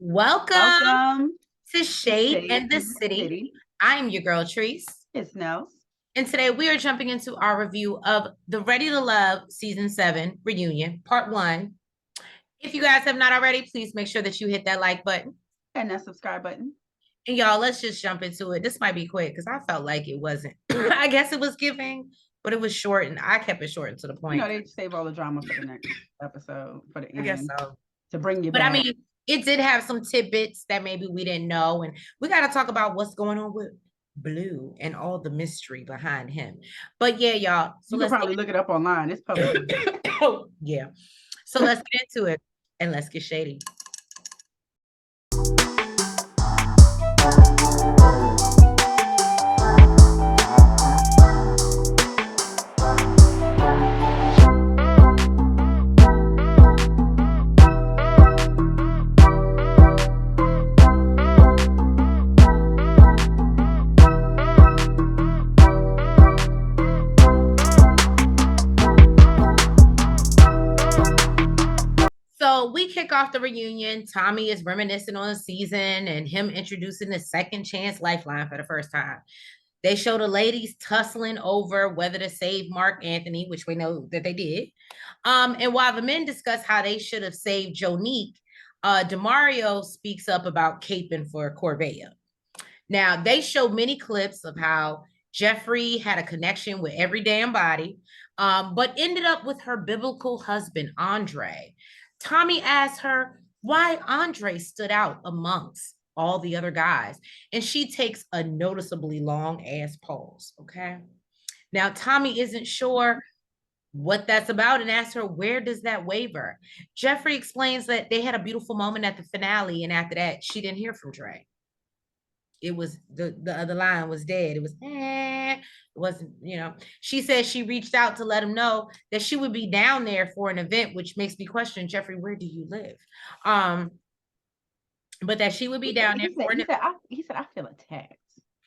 Welcome Welcome to to Shade Shade and the in the City. City. I'm your girl, Treese. It's Nels. And today we are jumping into our review of the Ready to Love Season 7 reunion, Part 1. If you guys have not already, please make sure that you hit that like button. And that subscribe button. And y'all, let's just jump into it. This might be quick because I felt like it wasn't. I guess it was giving, but it was short and I kept it short and to the point. They save all the drama for the next episode, for the end. I guess so. To bring you back. But I mean, it did have some tidbits that maybe we didn't know. And we got to talk about what's going on with Blue and all the mystery behind him. But yeah, y'all. So you can probably look it up online. It's public. Oh, yeah. So let's get into it and let's get shady. So we kick off the reunion. Tommy is reminiscing on the season and him introducing the second chance lifeline for the first time. They show the ladies tussling over whether to save Mark Anthony, which we know that they did. And while the men discuss how they should have saved Jonique, Demario speaks up about caping for Corvea. Now, they show many clips of how Jeffri had a connection with every damn body, but ended up with her biblical husband, Andre. Tommy asked her why Andre stood out amongst all the other guys, and she takes a noticeably long ass pause. Okay. Now, Tommy isn't sure what that's about and asks her, where does that waver? Jeffri explains that they had a beautiful moment at the finale, and after that, she didn't hear from Dre. It was the other line was dead. It was it wasn't, She said she reached out to let him know that she would be down there for an event, which makes me question, Jeffri, where do you live? But that she would be down there for an event. He said, I feel attacked.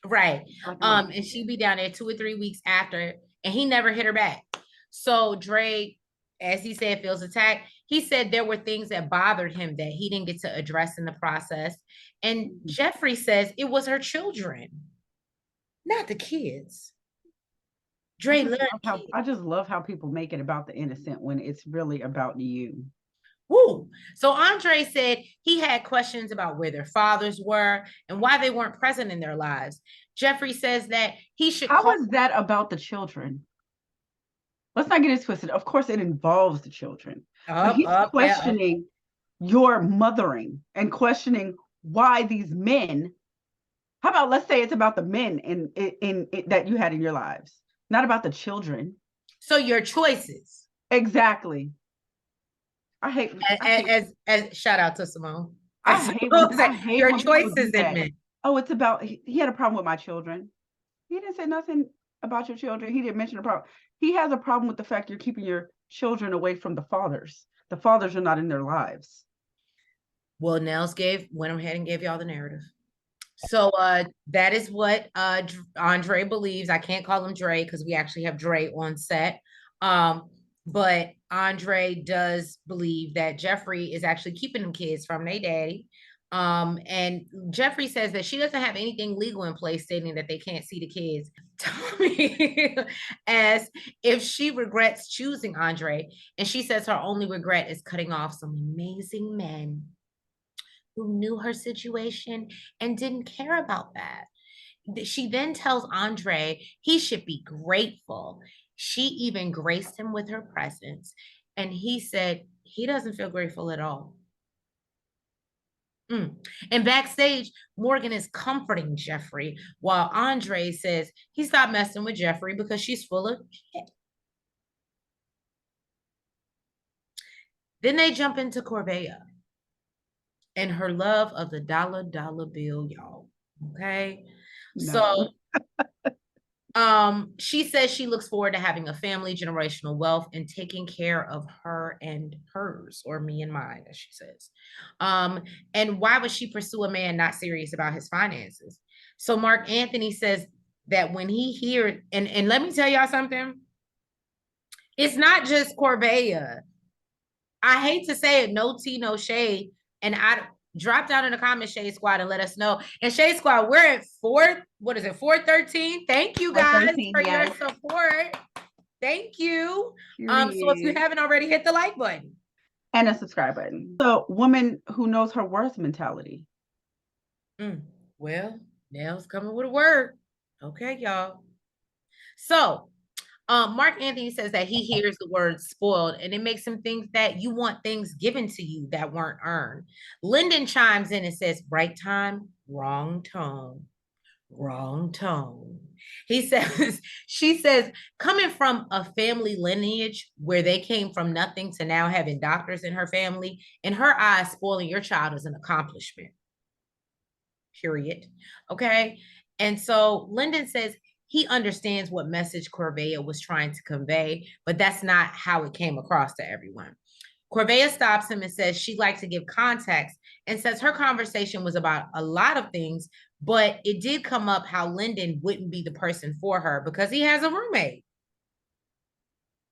Right. And she'd be down there 2 or 3 weeks after, and he never hit her back. So Dre, as he said, feels attacked. He said there were things that bothered him that he didn't get to address in the process. And Jeffri says it was her children, not the kids. Dre, I just love how people make it about the innocent when it's really about you. Woo. So Andre said he had questions about where their fathers were and why they weren't present in their lives. Jeffri says that he should. How is that about the children? Let's not get it twisted. Of course, it involves the children. But he's questioning your mothering and questioning why these men. How about let's say it's about the men in that you had in your lives, not about the children. So your choices. Exactly. I hate as shout out to Simone. I hate your choices in men. Oh, it's about he had a problem with my children. He didn't say nothing about your children. He didn't mention a problem. He has a problem with the fact you're keeping your children away from the fathers. The fathers are not in their lives. Well, Nels went ahead and gave y'all the narrative. So that is what Andre believes. I can't call him Dre because we actually have Dre on set. But Andre does believe that Jeffri is actually keeping them kids from their daddy. And Jeffri says that she doesn't have anything legal in place stating that they can't see the kids. Tommy asks if she regrets choosing Andre, and she says her only regret is cutting off some amazing men who knew her situation and didn't care about that. She then tells Andre he should be grateful. She even graced him with her presence, and he said he doesn't feel grateful at all. And backstage, Morgan is comforting Jeffri while Andre says he stopped messing with Jeffri because she's full of shit. Then they jump into Corvea and her love of the dollar bill, y'all. Okay. No. So she says she looks forward to having a family, generational wealth, and taking care of her and hers, or me and mine, as she says. And why would she pursue a man not serious about his finances? So Mark Anthony says that when he hears, and let me tell y'all something, it's not just Corvea. I hate to say it, no tea, no shade. And drop down in the comments, Shade Squad, and let us know. And Shade Squad, we're at 413. Thank you guys for your support. Thank you. So if you haven't already, hit the like button. And a subscribe button. So woman who knows her worth mentality. Well, Nell's coming with a word. Okay, y'all. So Mark Anthony says that he hears the word spoiled and it makes him think that you want things given to you that weren't earned. Lyndon chimes in and says, right time, wrong tone. Wrong tone. She says, coming from a family lineage where they came from nothing to now having doctors in her family, in her eyes, spoiling your child is an accomplishment. Period. Okay. And so Lyndon says he understands what message Corvea was trying to convey, but that's not how it came across to everyone. Corvea stops him and says she'd like to give context and says her conversation was about a lot of things, but it did come up how Lyndon wouldn't be the person for her because he has a roommate.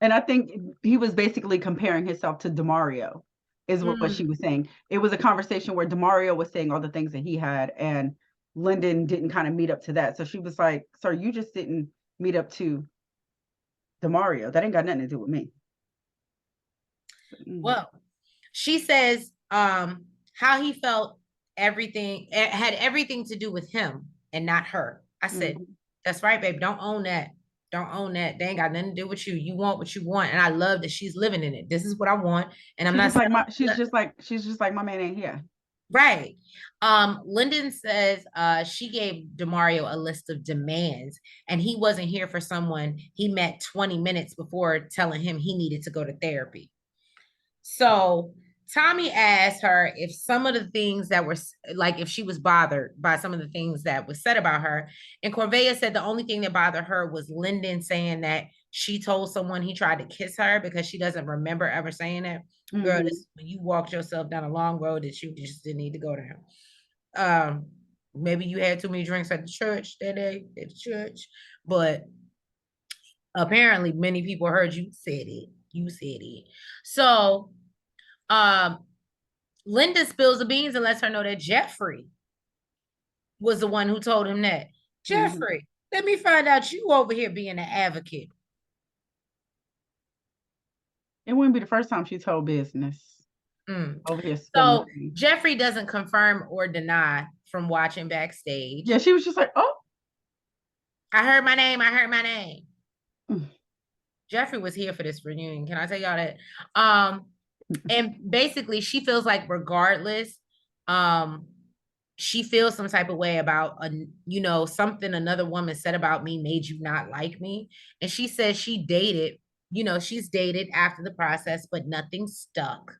And I think he was basically comparing himself to DeMario, is what she was saying. It was a conversation where DeMario was saying all the things that he had, and Lyndon didn't kind of meet up to that. So she was like, sir, you just didn't meet up to DeMario. That ain't got nothing to do with me. Well, she says how he felt everything had everything to do with him and not her. I said, that's right, babe. Don't own that. Don't own that. They ain't got nothing to do with you. You want what you want. And I love that she's living in it. This is what I want. And I'm not like she's just like my man ain't here. Right. Lyndon says she gave DeMario a list of demands and he wasn't here for someone he met 20 minutes before telling him he needed to go to therapy. So Tommy asked her if some of the things that were like, if she was bothered by some of the things that was said about her. And Corvea said the only thing that bothered her was Lyndon saying that she told someone he tried to kiss her because she doesn't remember ever saying that. Girl, this, when you walked yourself down a long road that you just didn't need to go to him. Maybe you had too many drinks at the church that day at the church, but apparently many people heard you said it. You said it. So Linda spills the beans and lets her know that Jeffri was the one who told him that. Jeffri, let me find out you over here being an advocate. It wouldn't be the first time she told business. Over here. So Jeffri doesn't confirm or deny from watching backstage. Yeah, she was just like, oh. I heard my name. I heard my name. Jeffri was here for this reunion. Can I tell y'all that? And basically she feels like regardless, she feels some type of way about something another woman said about me made you not like me. And she says she dated, she's dated after the process, but nothing stuck.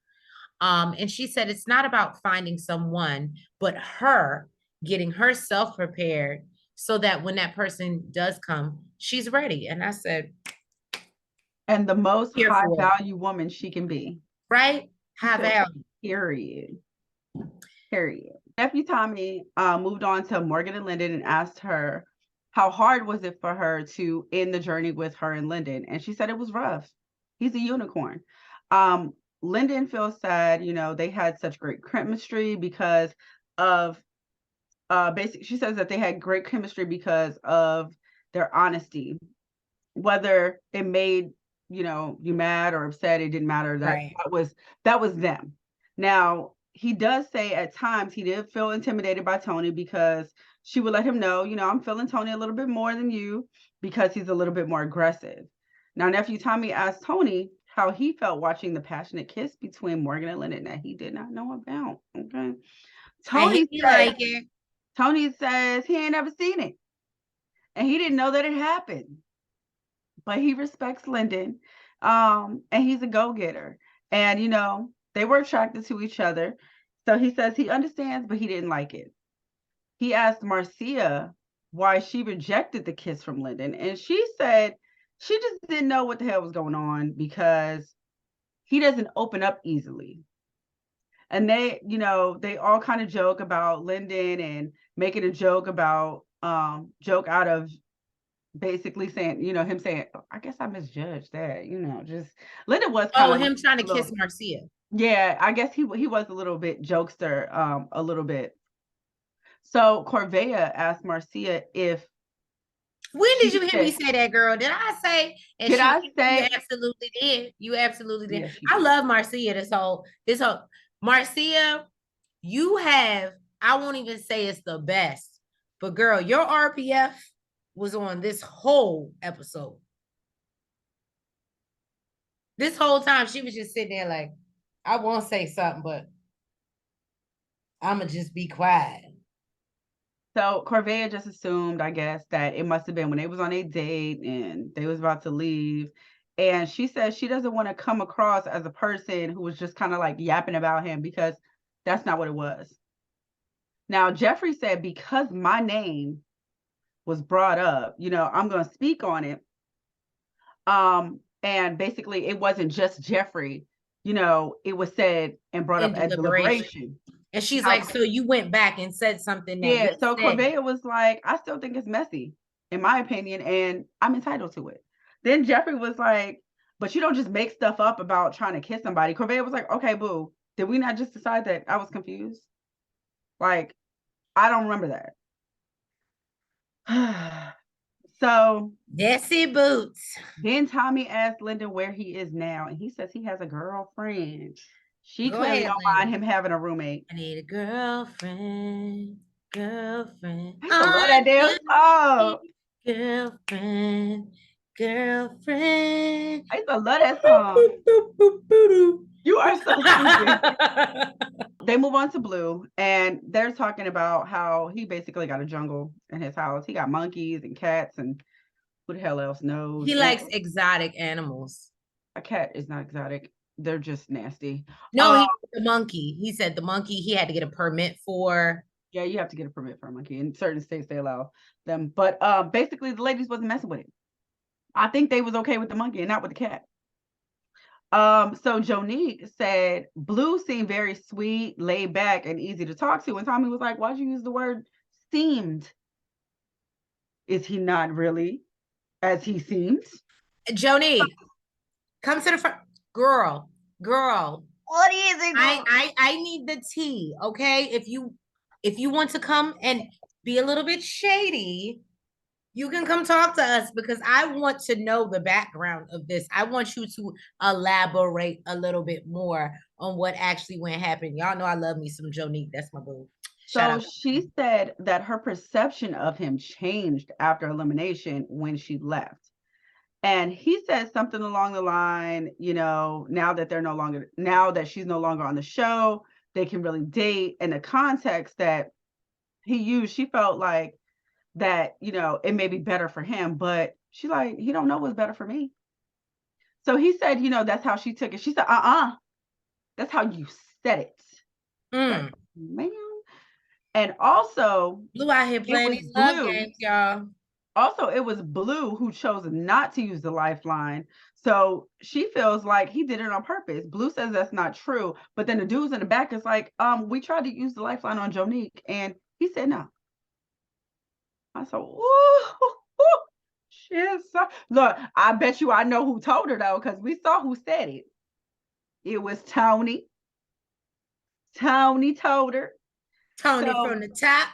And she said it's not about finding someone, but her getting herself prepared so that when that person does come, she's ready. And I said, and the most high value woman she can be. Right? High value. Period. Nephew Tommy moved on to Morgan and Lyndon and asked her how hard was it for her to end the journey with her and Lyndon. And she said it was rough. He's a unicorn. Lyndon feels sad, they had such great chemistry because of basically she says that they had great chemistry because of their honesty. Whether it made you mad or upset, it didn't matter. That was them. Now he does say at times he did feel intimidated by Tony because she would let him know, I'm feeling Tony a little bit more than you because he's a little bit more aggressive. Now nephew Tommy asked Tony how he felt watching the passionate kiss between Morgan and Lyndon that he did not know about. Okay. Tony says he ain't never seen it. And he didn't know that it happened. But he respects Lyndon. And he's a go-getter. And they were attracted to each other. So he says he understands, but he didn't like it. He asked Marcia why she rejected the kiss from Lyndon. And she said she just didn't know what the hell was going on because he doesn't open up easily. And they all kind of joke about Lyndon and making a joke about joke out of basically saying, him saying, I guess I misjudged that, just Lyndon was kind of him trying to kiss Marcia. Yeah, I guess he was a little bit jokester, a little bit. So Corvea asked Marcia if When did she you hear me said, say that, girl? Did I say? And did she, I you say? absolutely did. You absolutely did. Yeah, she I did. love Marcia. This whole Marcia. You have. I won't even say it's the best, but girl, your RPF was on this whole episode. This whole time, she was just sitting there like, I won't say something, but I'ma just be quiet. So Corvea just assumed, I guess, that it must have been when they was on a date and they was about to leave. And she says she doesn't want to come across as a person who was just kind of like yapping about him, because that's not what it was. Now, Jeffri said, because my name was brought up, I'm going to speak on it. And basically it wasn't just Jeffri, it was said and brought up In at deliberation. deliberation. And she's Now, like, so you went back and said something that yeah, we so said. Corvea was like, I still think it's messy, in my opinion, and I'm entitled to it. Then Jeffri was like, but you don't just make stuff up about trying to kiss somebody. Corvea was like, okay, boo, did we not just decide that I was confused? Like, I don't remember that. So Desi boots. then Tommy asked Lyndon where he is now, and he says he has a girlfriend. She Go clearly ahead, don't mind Lyndon. him having a roommate. I need a girlfriend. I used to love that damn song. Girlfriend. Girlfriend. I used to love that song. You are so stupid. They move on to Blue, and they're talking about how he basically got a jungle in his house. He got monkeys and cats and who the hell else knows. He And likes exotic animals. a cat is not exotic. They're just nasty. No, he the monkey. He said the monkey he had to get a permit for. Yeah, you have to get a permit for a monkey. In certain states, they allow them. But basically, the ladies wasn't messing with it. I think they was okay with the monkey and not with the cat. So Jonique said Blue seemed very sweet, laid back, and easy to talk to. And Tommy was like, why'd you use the word seemed? Is he not really as he seems? Jonique, come to the front. Girl. What is it? I need the tea, okay? If you want to come and be a little bit shady, you can come talk to us, because I want to know the background of this. I want you to elaborate a little bit more on what actually went happen. Y'all know I love me some Jonique. That's my boo. So she said that her perception of him changed after elimination when she left. And he said something along the line, now that she's no longer on the show, they can really date. And the context that he used, she felt like that, it may be better for him, but she like, he don't know what's better for me. So he said, that's how she took it. She said, that's how you said it. Like, man. And also, Blue out here playing these love games, y'all. Also, it was Blue who chose not to use the lifeline. So she feels like he did it on purpose. Blue says that's not true. But then the dudes in the back is like, we tried to use the lifeline on Jonique, and he said no. I said, ooh, shit. Look, I bet you I know who told her, though, because we saw who said it. It was Tony. Tony told her. Tony from the top.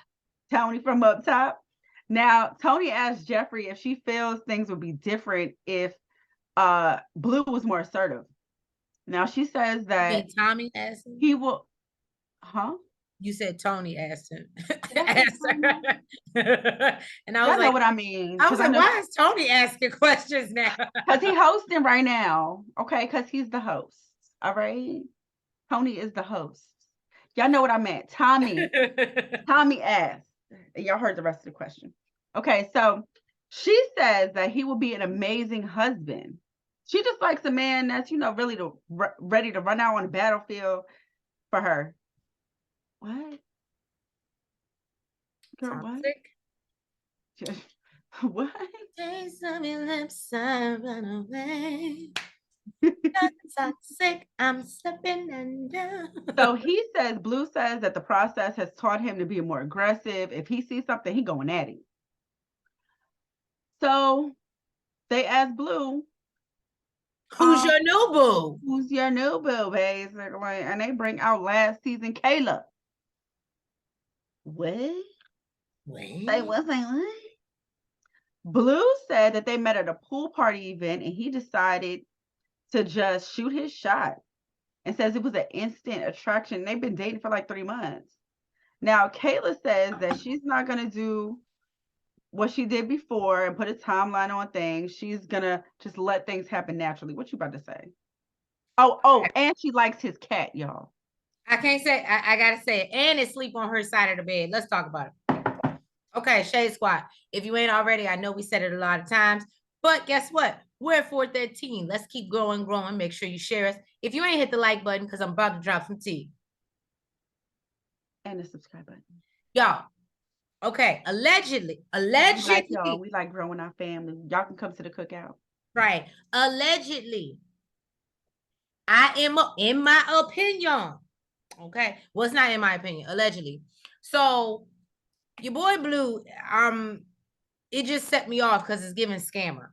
Tony from up top. Now, Tony asked Jeffri if she feels things would be different if Blue was more assertive. Now, she says that Tommy asked him? He will, huh? You said Tony asked him. Asked her. And I was like, know what I mean. I was like, why is Tony asking questions now? Because he's hosting right now. Okay, because he's the host. All right. Tony is the host. Y'all know what I meant. Tommy asked. Y'all heard the rest of the question. Okay, so she says that he will be an amazing husband. She just likes a man that's, really ready to run out on the battlefield for her. What? Girl, what? What? Taste of your lips, I run away. Toxic, I'm slipping under. So he says, Blue says that the process has taught him to be more aggressive. If he sees something, he going at it. So they asked Blue, Who's your new boo? Who's your new boo, basically? And they bring out last season Kayla. What? Say what? Say what? Blue said that they met at a pool party event and he decided to just shoot his shot and says it was an instant attraction. They've been dating for like 3 months. Now, Kayla says that she's not going to do what she did before and put a timeline on things. She's going to just let things happen naturally. What you about to say? Oh, and she likes his cat, y'all. I can't say, I gotta say it. And it's sleep on her side of the bed. Let's talk about it. Okay, Shade Squad. If you ain't already, I know we said it a lot of times, but guess what? We're at 413. Let's keep growing. Make sure you share us. If you ain't hit the like button, because I'm about to drop some tea. And the subscribe button. Y'all. Okay, allegedly. We like growing our family. Y'all can come to the cookout. Right. Allegedly. I am, in my opinion. Okay. Well, it's not in my opinion, allegedly. So your boy Blue, it just set me off because it's giving scammer.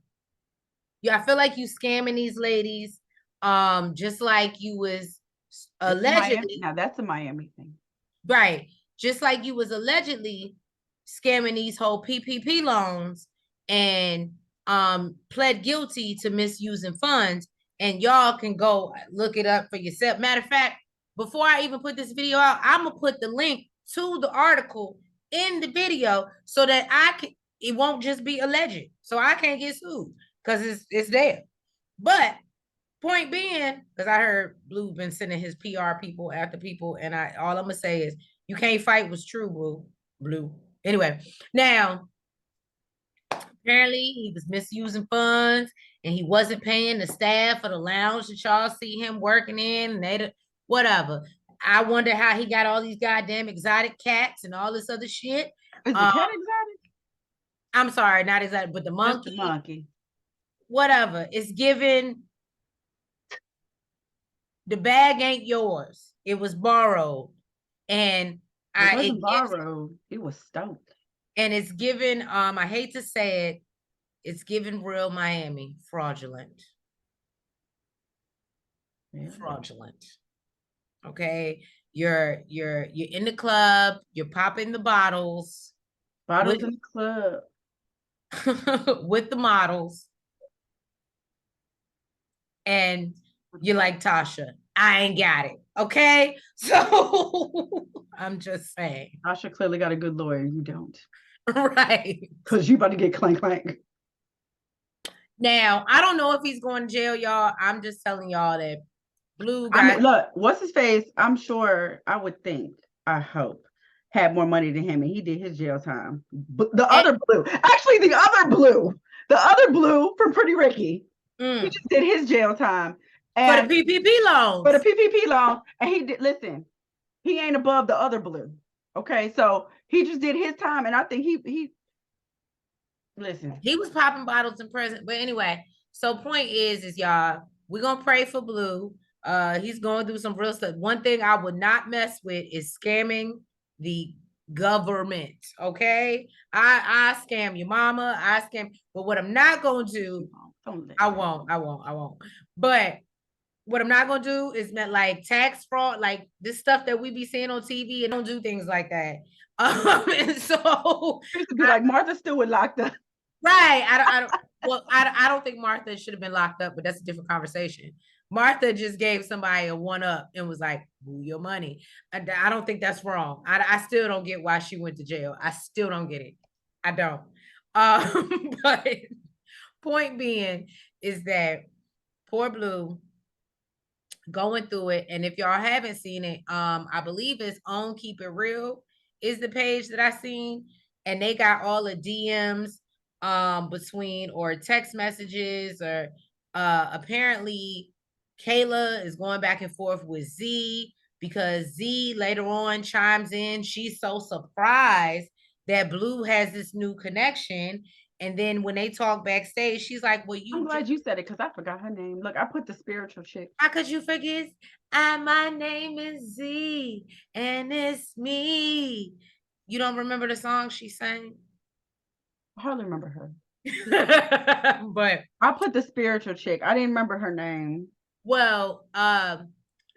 Yeah, I feel like you scamming these ladies, just like you was allegedly. Now that's a Miami thing, right? Just like you was allegedly scamming these whole PPP loans and pled guilty to misusing funds. And y'all can go look it up for yourself. Matter of fact, before I even put this video out, I'm gonna put the link to the article in the video so that it won't just be alleged, so I can't get sued because it's there. But point being, because I heard Blue been sending his PR people after people, and all I'm gonna say is you can't fight what's true, Blue. Anyway, now apparently he was misusing funds and he wasn't paying the staff for the lounge that y'all see him working in, and whatever. I wonder how he got all these goddamn exotic cats and all this other shit. Is the cat exotic? I'm sorry, not exotic, but the monkey. Just the monkey. Whatever. It's given. The bag ain't yours. It was borrowed. And it wasn't borrowed. It was stolen. And it's given, I hate to say it, it's given real Miami fraudulent. Yeah. Fraudulent. Okay. You're in the club, you're popping the bottles. Bottles in the club. With the models. And you're like, Tasha, I ain't got it. Okay. So I'm just saying. Tasha clearly got a good lawyer. You don't. Right. Because you about to get clank. Now, I don't know if he's going to jail, y'all. I'm just telling y'all that Blue guy. Look, what's his face? I'm sure, I would think, I hope, had more money than him, and he did his jail time. But the other Blue from Pretty Ricky, he just did his jail time. And for the PPP loans. And he did, listen, he ain't above the other Blue. Okay, so he just did his time, and I think he listen. He was popping bottles in prison. But anyway, so point is y'all, we're gonna pray for Blue. He's going through some real stuff. One thing I would not mess with is scamming the government. Okay, I scam your mama, I scam, but what I'm not gonna do, I won't. But what I'm not gonna do is like tax fraud, like this stuff that we be seeing on TV, and don't do things like that. And so it used to be like Martha Stewart locked up. Right. I don't think Martha should have been locked up, but that's a different conversation. Martha just gave somebody a 1-up and was like, boo your money. I don't think that's wrong. I still don't get why she went to jail. I still don't get it. I don't. But point being is that poor Blue going through it. And if y'all haven't seen it, I believe it's on Keep It Real is the page that I seen. And they got all the DMs between or text messages or apparently Kayla is going back and forth with Z because Z later on chimes in. She's so surprised that Blue has this new connection. And then when they talk backstage, she's like, well, I'm glad you said it because I forgot her name. Look, I put the spiritual chick. How could you forget? My name is Z and it's me. You don't remember the song she sang? I hardly remember her. But I put the spiritual chick. I didn't remember her name. well,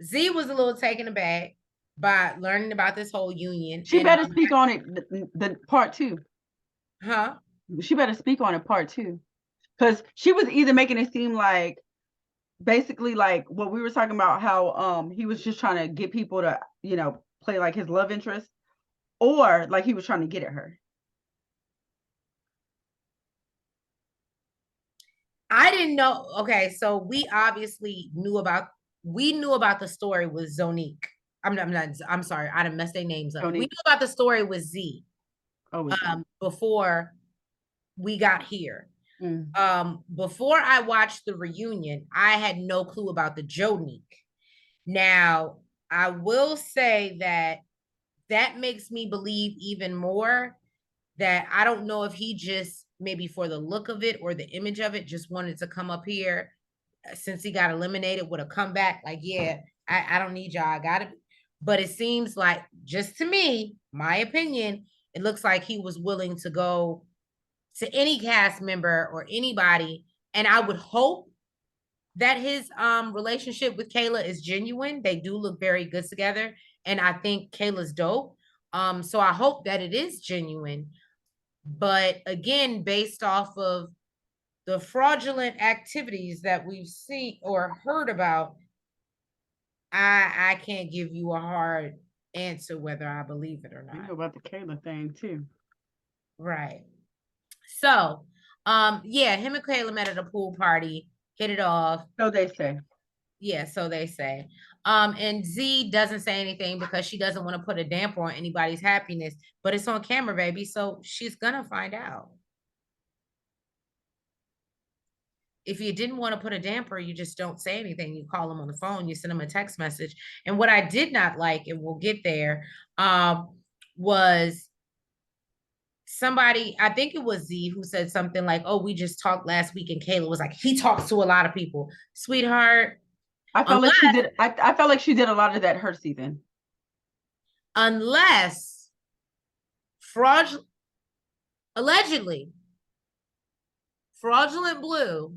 Z was a little taken aback by learning about this whole union. She better speak on it. The part two. Huh? She better speak on it part two. Because she was either making it seem like basically like what we were talking about, how he was just trying to get people to, play like his love interest, or like he was trying to get at her. I didn't know. Okay, so we obviously knew about the story with Zonique. I'm sorry, I done messed their names up. Zonique. We knew about the story with Z before we got here. Before I watched the reunion, I had no clue about the Jonique. Now, I will say that makes me believe even more that I don't know if he just maybe for the look of it or the image of it just wanted to come up here since he got eliminated with a comeback. Like, yeah, I don't need y'all. I got it. But it seems like, just to me, my opinion, it looks like he was willing to go to any cast member or anybody. And I would hope that his relationship with Kayla is genuine. They do look very good together. And I think Kayla's dope. So I hope that it is genuine. But again, based off of the fraudulent activities that we've seen or heard about, I can't give you a hard answer whether I believe it or not. You know about the Kayla thing too. Right. So, yeah, him and Kayla met at a pool party, hit it off. So they say. Yeah, so they say. And Z doesn't say anything because she doesn't want to put a damper on anybody's happiness, but it's on camera, baby, so she's gonna find out. If you didn't want to put a damper, you just don't say anything. You call them on the phone, you send them a text message. And what I did not like, and we'll get there, was somebody, I think it was Z, who said something like, oh, we just talked last week, and Kayla was like, he talks to a lot of people. Sweetheart, I felt like she did. I felt like she did a lot of that her season. Unless allegedly, Fraudulent Blue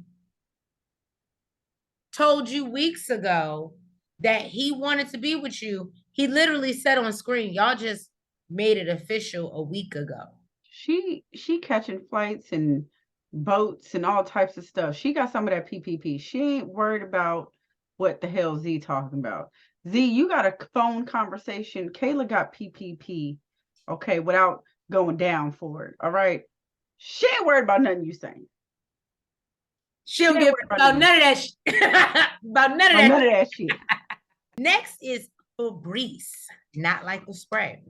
told you weeks ago that he wanted to be with you. He literally said on screen, y'all just made it official a week ago. She catching flights and boats and all types of stuff. She got some of that PPP. She ain't worried about what the hell Z talking about. Z, you got a phone conversation. Kayla got PPP, okay, without going down for it. All right. She ain't worried about nothing you saying. She don't give about none of that shit. About none of that shit. Next is Fabrice, not like the spray.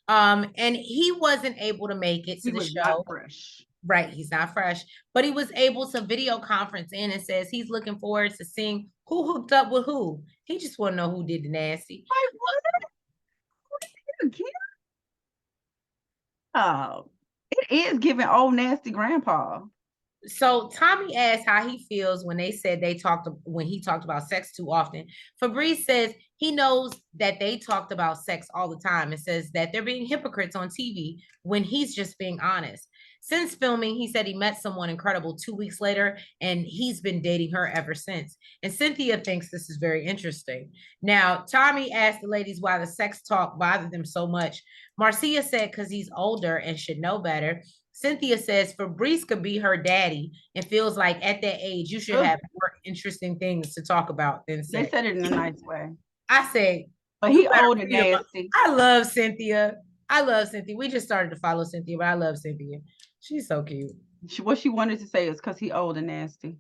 And he wasn't able to make it to the show. Not fresh. Right, he's not fresh, but he was able to video conference in and says he's looking forward to seeing who hooked up with who. He just want to know who did the nasty. Wait, what? Again? Oh, it is giving old nasty grandpa. So Tommy asked how he feels when they said when he talked about sex too often. Fabrice says he knows that they talked about sex all the time and says that they're being hypocrites on TV when he's just being honest. Since filming, he said he met someone incredible 2 weeks later, and he's been dating her ever since. And Cynthia thinks this is very interesting. Now, Tommy asked the ladies why the sex talk bothered them so much. Marcia said because he's older and should know better. Cynthia says Fabrice could be her daddy and feels like at that age you should have more interesting things to talk about than sex. They said it in a nice way. I say, but he old and nasty. I love Cynthia. We just started to follow Cynthia, but I love Cynthia. She's so cute. What she wanted to say is because he old and nasty.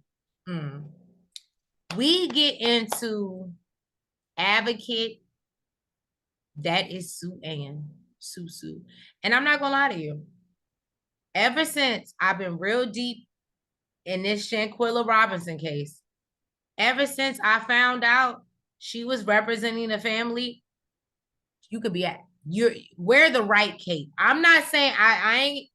We get into Advocate. That is Sue. And I'm not gonna lie to you. Ever since I've been real deep in this Shanquilla Robinson case, ever since I found out she was representing the family, you could be wear the right cape. I'm not saying I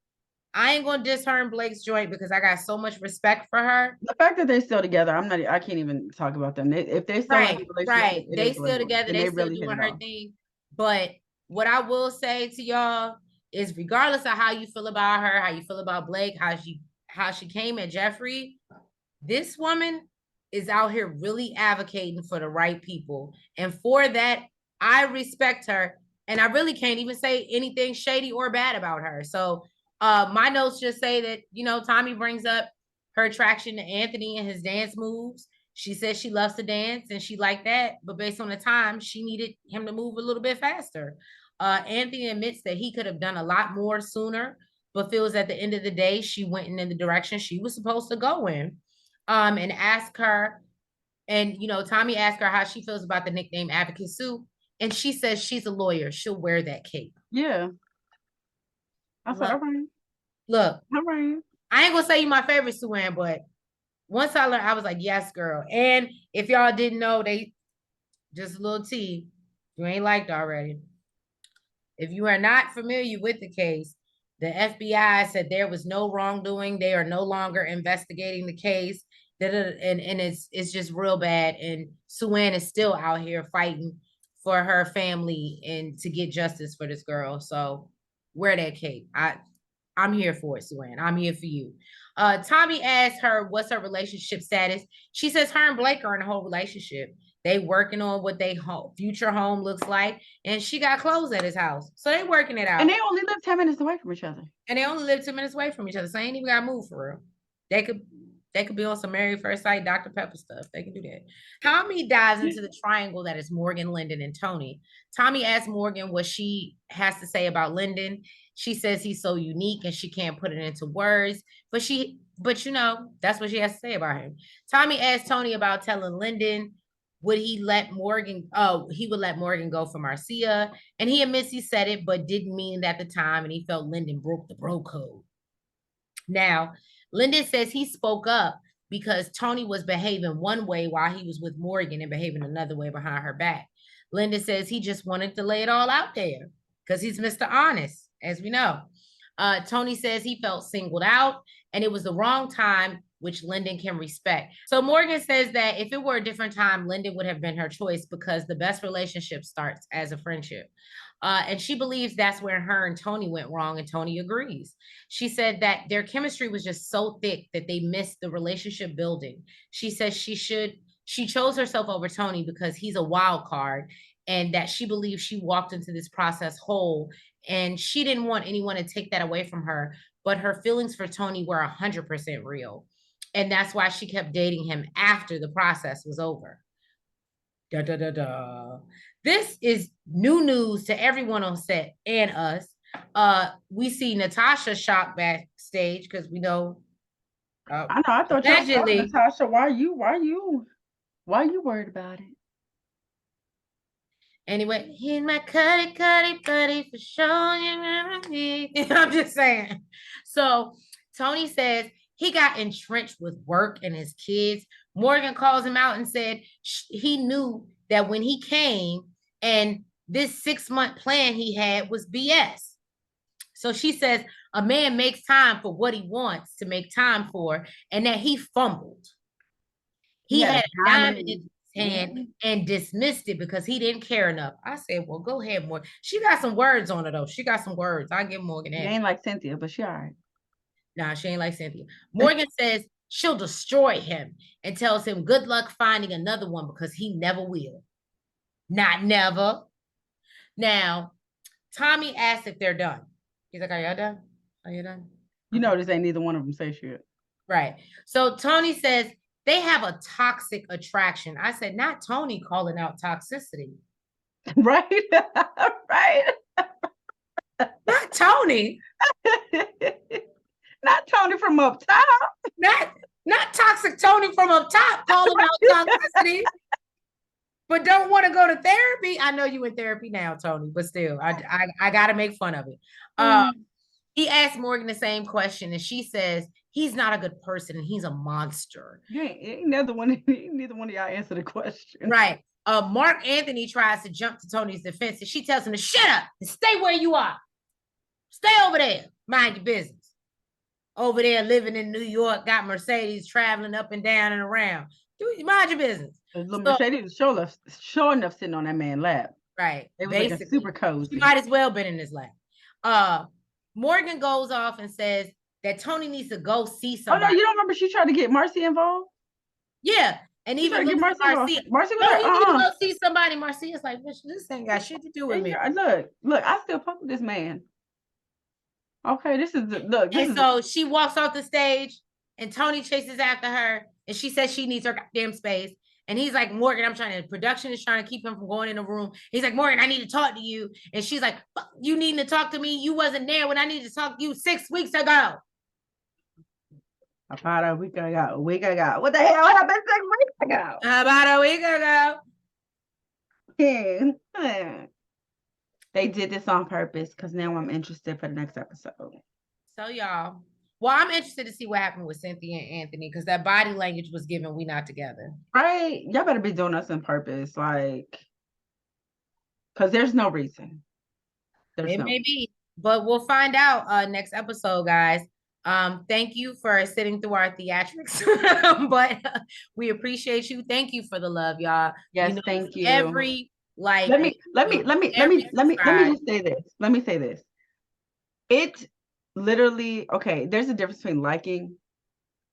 ain't gonna diss her and Blake's joint because I got so much respect for her. The fact that they're still together, I can't even talk about them. If they're still right, they still together, they still doing her thing. But what I will say to y'all is regardless of how you feel about her, how you feel about Blake, how how she came at Jeffri, this woman is out here really advocating for the right people. And for that, I respect her. And I really can't even say anything shady or bad about her. So my notes just say that, you know, Tommy brings up her attraction to Anthony and his dance moves. She says she loves to dance and she liked that, but based on the time, she needed him to move a little bit faster. Anthony admits that he could have done a lot more sooner, but feels at the end of the day, she went in the direction she was supposed to go in. And ask her, and you know, Tommy asked her how she feels about the nickname Advocate Sue, and she says she's a lawyer. She'll wear that cape. Yeah. I said, all right. Look, all right. I ain't gonna say you my favorite, Sue Ann, but once I learned, I was like, yes, girl. And if y'all didn't know, they just a little tea, you ain't liked already. If you are not familiar with the case, the FBI said there was no wrongdoing. They are no longer investigating the case. And it's just real bad. And Sue Ann is still out here fighting for her family and to get justice for this girl. So wear that cape. I'm here for it, Sue Ann. I'm here for you. Tommy asked her what's her relationship status. She says her and Blake are in a whole relationship. They working on what they future home looks like, and she got clothes at his house, so they working it out. And they only live 10 minutes away from each other. And they only live 10 minutes away from each other, so they ain't even got to move for real. They could be on some Married First Sight, Dr. Pepper stuff. They can do that. Tommy dives into the triangle that is Morgan, Lyndon, and Tony. Tommy asks Morgan what she has to say about Lyndon. She says he's so unique and she can't put it into words, but you know, that's what she has to say about him. Tommy asks Tony about telling Lyndon would he let Morgan, he would let Morgan go for Marcia. And he admits he said it, but didn't mean it at the time. And he felt Lyndon broke the bro code. Now, Lyndon says he spoke up because Tony was behaving one way while he was with Morgan and behaving another way behind her back. Lyndon says he just wanted to lay it all out there because he's Mr. Honest, as we know. Tony says he felt singled out and it was the wrong time, which Lyndon can respect. So Morgan says that if it were a different time, Lyndon would have been her choice because the best relationship starts as a friendship. And she believes that's where her and Tony went wrong, and Tony agrees. She said that their chemistry was just so thick that they missed the relationship building. She says she chose herself over Tony because he's a wild card, and that she believes she walked into this process whole, and she didn't want anyone to take that away from her, but her feelings for Tony were 100% real. And that's why she kept dating him after the process was over. Da, da, da, da. This is new news to everyone on set and us. We see Natasha shocked backstage because we know. I know. I thought you were Natasha. Why you worried about it? Anyway, he's my cutty buddy for showing you. I'm just saying. So Tony says he got entrenched with work and his kids. Morgan calls him out and said he knew that when he came and this 6-month plan he had was BS. So she says a man makes time for what he wants to make time for, and that he fumbled. He had a diamond in his hand and dismissed it because he didn't care enough. I said, well, go ahead, Morgan. She got some words on her, though. She got some words. I give Morgan that. She ain't like Cynthia, but she all right. Nah, she ain't like Cynthia. Morgan says she'll destroy him and tells him good luck finding another one because he never will. Not never. Now, Tommy asks if they're done. He's like, are y'all done? Are you done? You notice ain't neither one of them say shit. Right. So Tony says they have a toxic attraction. I said, not Tony calling out toxicity. Right. Right. Not Tony. Not Tony from up top. Not toxic Tony from up top calling out toxicity. But don't want to go to therapy. I know you in therapy now, Tony, but still, I got to make fun of it. He asked Morgan the same question, and she says he's not a good person and he's a monster. Neither one of y'all answer the question. Right. Mark Anthony tries to jump to Tony's defense, and she tells him to shut up and stay where you are. Stay over there. Mind your business. Over there living in New York, got Mercedes traveling up and down and around. Mind your business. Mercedes was sure enough sitting on that man's lap. Right. It was basically like a super cozy. She might as well been in his lap. Morgan goes off and says that Tony needs to go see Oh no, somebody. you don't remember she tried to get Marcy involved? Yeah. And She even tried to get looks at Marcy involved. Marcia. Marcy was No, like, he need to go see somebody. Marcia's like, bitch, this ain't got shit to do with And me. look, I still fuck with this man. Okay, this is So she walks off the stage and Tony chases after her and she says she needs her goddamn space. And he's like, Morgan, production is trying to keep him from going in the room. He's like, Morgan, I need to talk to you. And she's like, you needing to talk to me? You wasn't there when I needed to talk to you 6 weeks ago. About a week ago. What the hell happened 6 weeks ago? About a week ago. They did this on purpose because now I'm interested for the next episode. So y'all, well, I'm interested to see what happened with Cynthia and Anthony because that body language was given we not together. Right? Y'all better be doing us on purpose, like, because there's no reason. It may be, but we'll find out next episode, guys. Thank you for sitting through our theatrics, but we appreciate you. Thank you for the love, y'all. Yes, thank you. Every like, let me just say this. Let me say this. It literally, okay, there's a difference between liking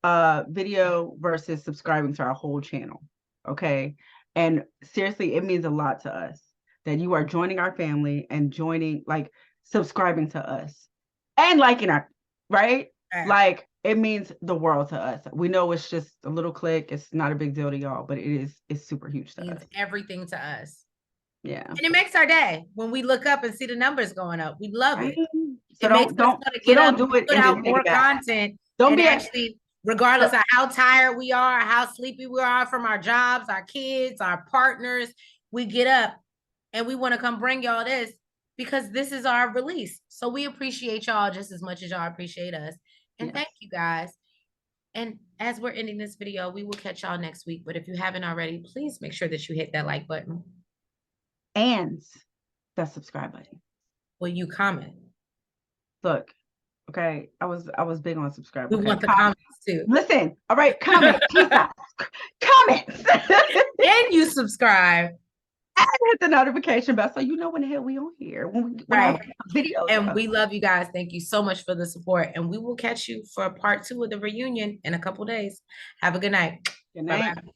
a video versus subscribing to our whole channel. Okay. And seriously, it means a lot to us that you are joining our family and subscribing to us and liking our, right? Like, it means the world to us. We know it's just a little click. It's not a big deal to y'all, but it's super huge to us. Everything to us. Yeah. And it makes our day when we look up and see the numbers going up. We love it. So don't do it. Put out more content. Don't be actually, regardless of how tired we are, how sleepy we are from our jobs, our kids, our partners, we get up and we want to come bring y'all this because this is our release. So we appreciate y'all just as much as y'all appreciate us. And thank you guys. And as we're ending this video, we will catch y'all next week. But if you haven't already, please make sure that you hit that like button. And that subscribe button. Will you comment? Look, okay, I was big on subscribe. We want the comments too. Listen, all right, comment. Comments. And you subscribe. And hit the notification bell so you know when the hell we on here. When videos. And we love you guys. Thank you so much for the support. And we will catch you for part 2 of the reunion in a couple days. Have a good night. Good night. Bye-bye.